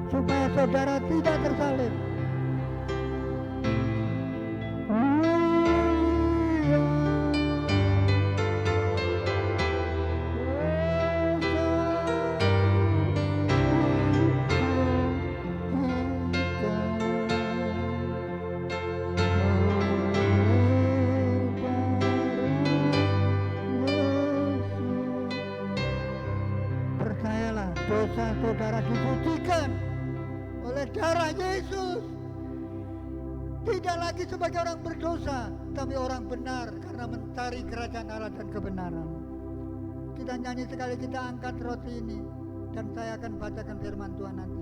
Speaker 2: supaya saudara tidak tersalib. Percayalah, dosa saudara disucikan oleh darah Yesus. Tidak lagi sebagai orang berdosa, tapi orang benar karena mencari kerajaan Allah dan kebenaran. Kita nyanyi sekali, kita angkat roti ini, dan saya akan bacakan firman Tuhan nanti.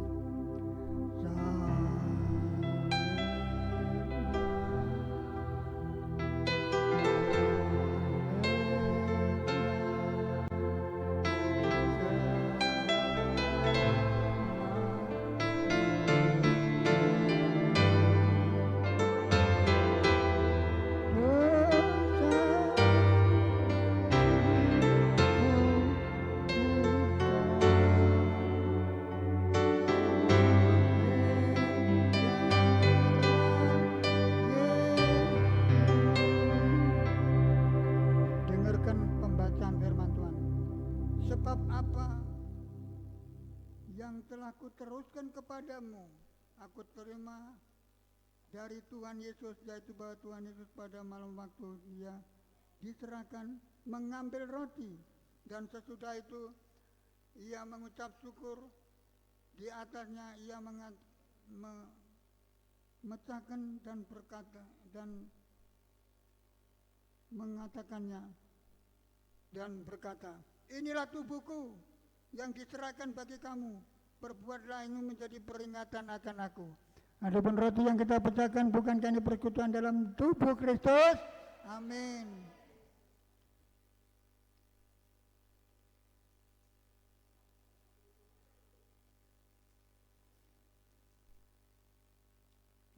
Speaker 2: Dengarkan pembacaan firman Tuhan. Sebab apa yang telah kuteruskan kepadamu, aku terima dari Tuhan Yesus, yaitu bahwa Tuhan Yesus pada malam waktu Dia diserahkan mengambil roti, dan sesudah itu Ia mengucap syukur, di atasnya Ia memecahkan dan berkata dan mengatakannya dan berkata, inilah tubuhku yang diserahkan bagi kamu, perbuatlah ini menjadi peringatan akan aku. Adapun roti yang kita pecahkan bukankah ini persekutuan dalam tubuh Kristus? Amin.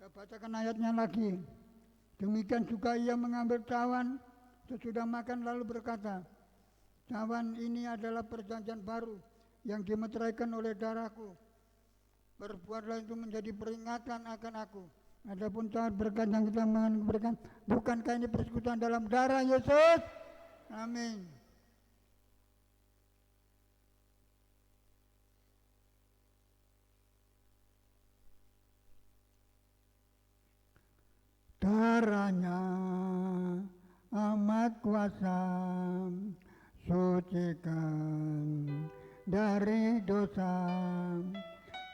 Speaker 2: Saya bacakan ayatnya lagi. Demikian juga Ia mengambil cawan sesudah makan lalu berkata, cawan ini adalah perjanjian baru yang dimeteraikan oleh darahku. Berbuatlah itu menjadi peringatan akan aku. Adapun cawan berkat yang kita memberikan, bukankah ini persekutuan dalam darah Yesus? Amin. Darahnya amat kuasa, sucikan dari dosa,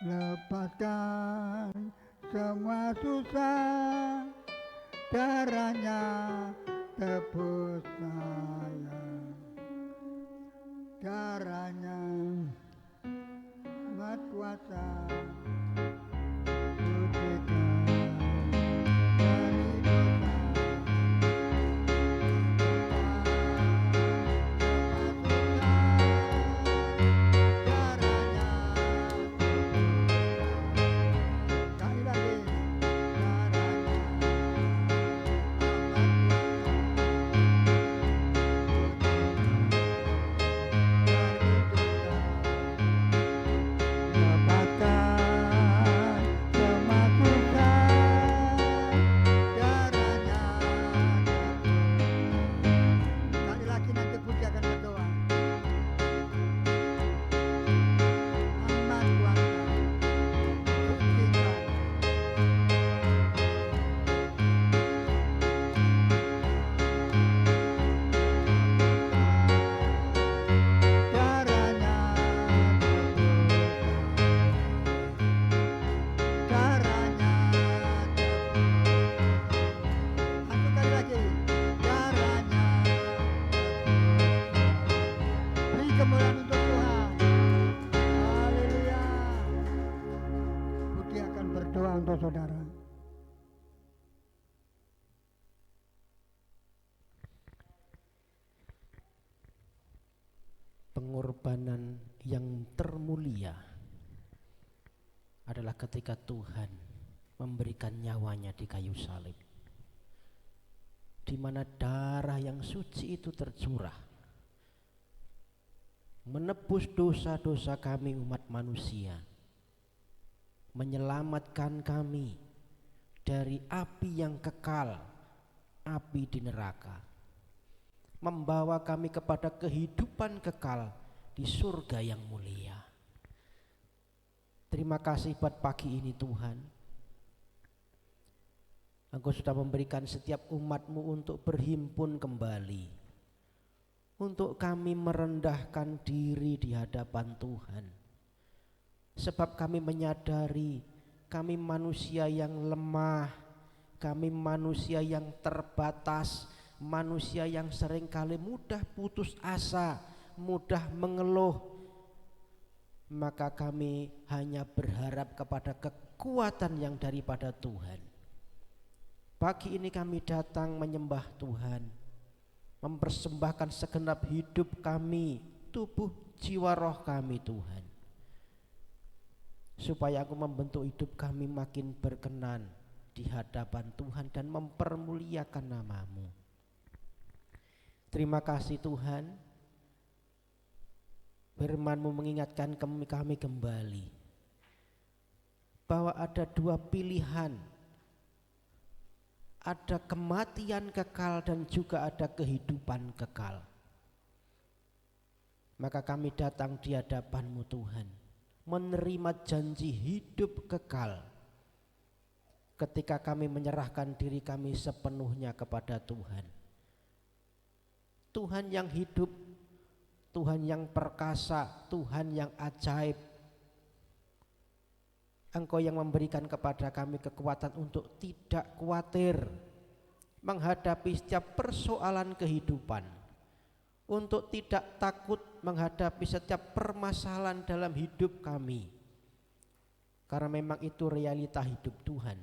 Speaker 2: lepaskan semua susah, darahnya tebus saya, darahnya amat kuasa, sucikan untuk saudara.
Speaker 4: Pengorbanan yang termulia adalah ketika Tuhan memberikan nyawanya di kayu salib, di mana darah yang suci itu tercurah, menebus dosa-dosa kami umat manusia, menyelamatkan kami dari api yang kekal, api di neraka, membawa kami kepada kehidupan kekal di surga yang mulia. Terima kasih buat pagi ini Tuhan. Engkau sudah memberikan setiap umat-Mu untuk berhimpun kembali, untuk kami merendahkan diri di hadapan Tuhan. Sebab kami menyadari kami manusia yang lemah, kami manusia yang terbatas, manusia yang seringkali mudah putus asa, mudah mengeluh. Maka kami hanya berharap kepada kekuatan yang daripada Tuhan. Pagi ini kami datang menyembah Tuhan, mempersembahkan segenap hidup kami, tubuh, jiwa, roh kami Tuhan, supaya Engkau membentuk hidup kami makin berkenan di hadapan Tuhan dan mempermuliakan nama-Mu. Terima kasih Tuhan, firman-Mu mengingatkan kami kembali bahwa ada dua pilihan, ada kematian kekal dan juga ada kehidupan kekal. Maka kami datang di hadapan-Mu Tuhan, menerima janji hidup kekal ketika kami menyerahkan diri kami sepenuhnya kepada Tuhan. Tuhan yang hidup, Tuhan yang perkasa, Tuhan yang ajaib. Engkau yang memberikan kepada kami kekuatan untuk tidak khawatir menghadapi setiap persoalan kehidupan, untuk tidak takut menghadapi setiap permasalahan dalam hidup kami, karena memang itu realita hidup Tuhan.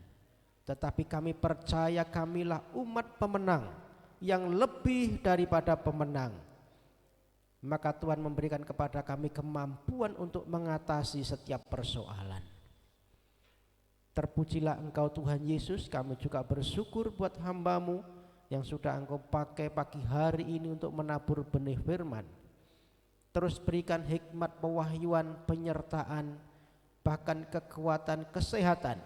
Speaker 4: Tetapi kami percaya kamilah umat pemenang yang lebih daripada pemenang. Maka Tuhan memberikan kepada kami kemampuan untuk mengatasi setiap persoalan. Terpujilah Engkau Tuhan Yesus. Kami juga bersyukur buat hamba-Mu yang sudah Engkau pakai pagi hari ini untuk menabur benih firman. Terus berikan hikmat, pewahyuan, penyertaan, bahkan kekuatan, kesehatan.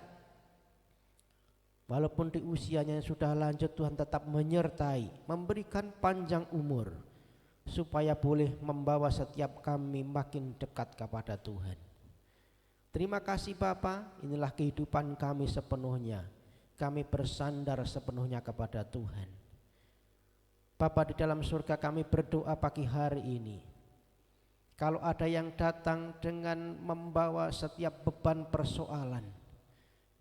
Speaker 4: Walaupun di usianya yang sudah lanjut, Tuhan tetap menyertai, memberikan panjang umur, supaya boleh membawa setiap kami makin dekat kepada Tuhan. Terima kasih Bapa, inilah kehidupan kami sepenuhnya. Kami bersandar sepenuhnya kepada Tuhan. Bapa di dalam surga, kami berdoa pagi hari ini. Kalau ada yang datang dengan membawa setiap beban persoalan,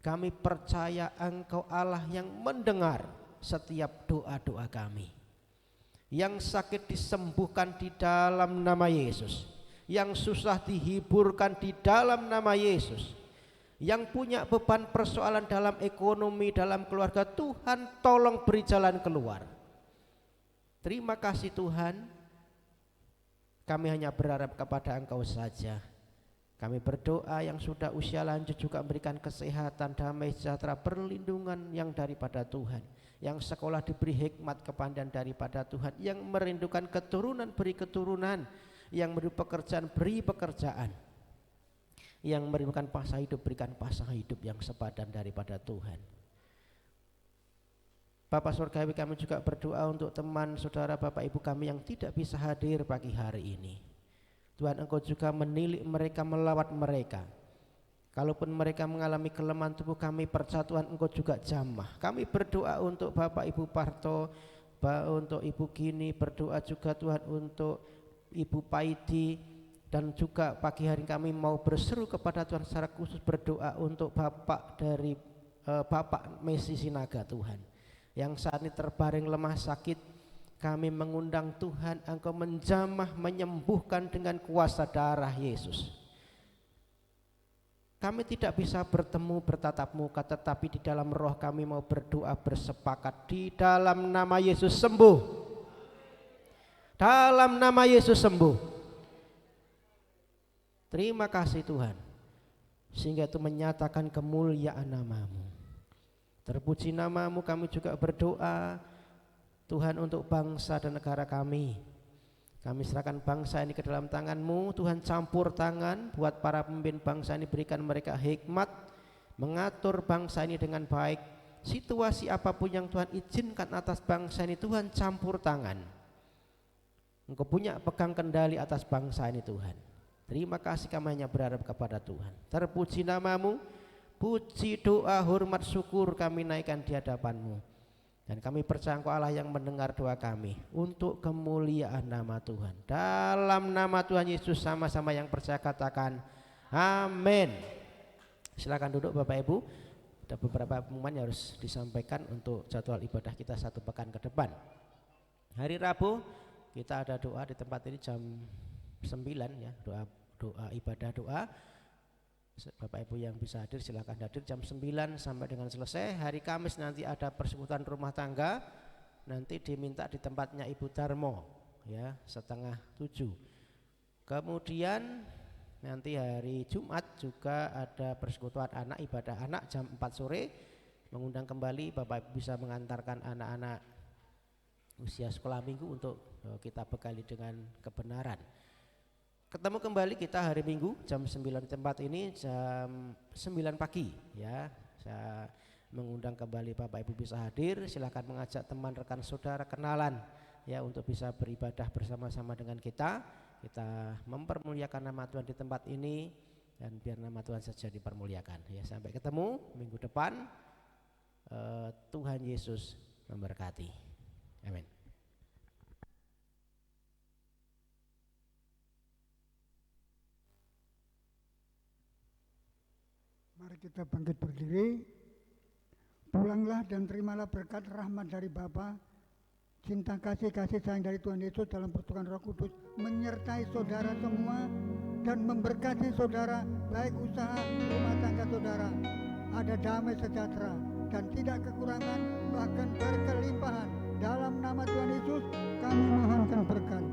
Speaker 4: kami percaya Engkau Allah yang mendengar setiap doa-doa kami. Yang sakit disembuhkan di dalam nama Yesus, yang susah dihiburkan di dalam nama Yesus, yang punya beban persoalan dalam ekonomi, dalam keluarga, Tuhan tolong beri jalan keluar. Terima kasih Tuhan. Kami hanya berharap kepada Engkau saja. Kami berdoa yang sudah usia lanjut juga memberikan kesehatan, damai sejahtera, perlindungan yang daripada Tuhan. Yang sekolah diberi hikmat, kepandaian daripada Tuhan. Yang merindukan keturunan beri keturunan, yang merindu pekerjaan beri pekerjaan, yang merindukan pasangan hidup berikan pasangan hidup yang sepadan daripada Tuhan. Bapak Surgawi, kami juga berdoa untuk teman saudara Bapak Ibu kami yang tidak bisa hadir pagi hari ini. Tuhan, Engkau juga menilik mereka, melawat mereka. Kalaupun mereka mengalami kelemahan tubuh, kami percaya Tuhan Engkau juga jamah. Kami berdoa untuk Bapak Ibu Parto, untuk Ibu Gini, berdoa juga Tuhan untuk Ibu Paidi, dan juga pagi hari kami mau berseru kepada Tuhan secara khusus berdoa untuk Bapak dari Bapak Messi Sinaga Tuhan, yang saat ini terbaring lemah sakit. Kami mengundang Tuhan Engkau menjamah, menyembuhkan dengan kuasa darah Yesus. Kami tidak bisa bertemu bertatap muka, tetapi di dalam roh kami mau berdoa bersepakat. Di dalam nama Yesus sembuh. Dalam nama Yesus sembuh. Terima kasih Tuhan, sehingga itu menyatakan kemuliaan nama-Mu. Terpuji namamu, kami juga berdoa Tuhan untuk bangsa dan negara kami. Kami serahkan bangsa ini ke dalam tangan-Mu Tuhan, campur tangan buat para pemimpin bangsa ini, berikan mereka hikmat mengatur bangsa ini dengan baik. Situasi apapun yang Tuhan izinkan atas bangsa ini, Tuhan campur tangan. Engkau punya pegang kendali atas bangsa ini Tuhan. Terima kasih, kami hanya berharap kepada Tuhan. Terpuji namamu, puji, doa, hormat, syukur kami naikkan di hadapan-Mu. Dan kami percaya Engkau Allah yang mendengar doa kami untuk kemuliaan nama Tuhan. Dalam nama Tuhan Yesus sama-sama yang percaya katakan amin. Silakan duduk Bapak Ibu. Ada beberapa pengumuman yang harus disampaikan untuk jadwal ibadah kita 1 pekan ke depan. Hari Rabu kita ada doa di tempat ini jam 9 ya, doa ibadah doa. Bapak Ibu yang bisa hadir silakan hadir jam 9 sampai dengan selesai. Hari Kamis nanti ada persekutuan rumah tangga, nanti diminta di tempatnya Ibu Darmo ya, 6:30. Kemudian nanti hari Jumat juga ada persekutuan anak, ibadah anak jam 4 sore. Mengundang kembali Bapak Ibu bisa mengantarkan anak-anak usia sekolah minggu untuk kita bekali dengan kebenaran. Ketemu kembali kita hari Minggu jam 9 di tempat ini jam 9 pagi ya. Saya mengundang kembali Bapak Ibu bisa hadir, silakan mengajak teman rekan saudara kenalan ya untuk bisa beribadah bersama-sama dengan kita. Kita mempermuliakan nama Tuhan di tempat ini dan biar nama Tuhan saja dipermuliakan ya. Sampai ketemu minggu depan. Tuhan Yesus memberkati. Amin.
Speaker 2: Mari kita bangkit berdiri. Pulanglah dan terimalah berkat rahmat dari Bapa, cinta kasih sayang dari Tuhan Yesus dalam pertukaran Roh Kudus menyertai saudara semua dan memberkati saudara, baik usaha rumah tangga saudara. Ada damai sejahtera dan tidak kekurangan, bahkan berkelimpahan. Dalam nama Tuhan Yesus kami mohonkan berkat.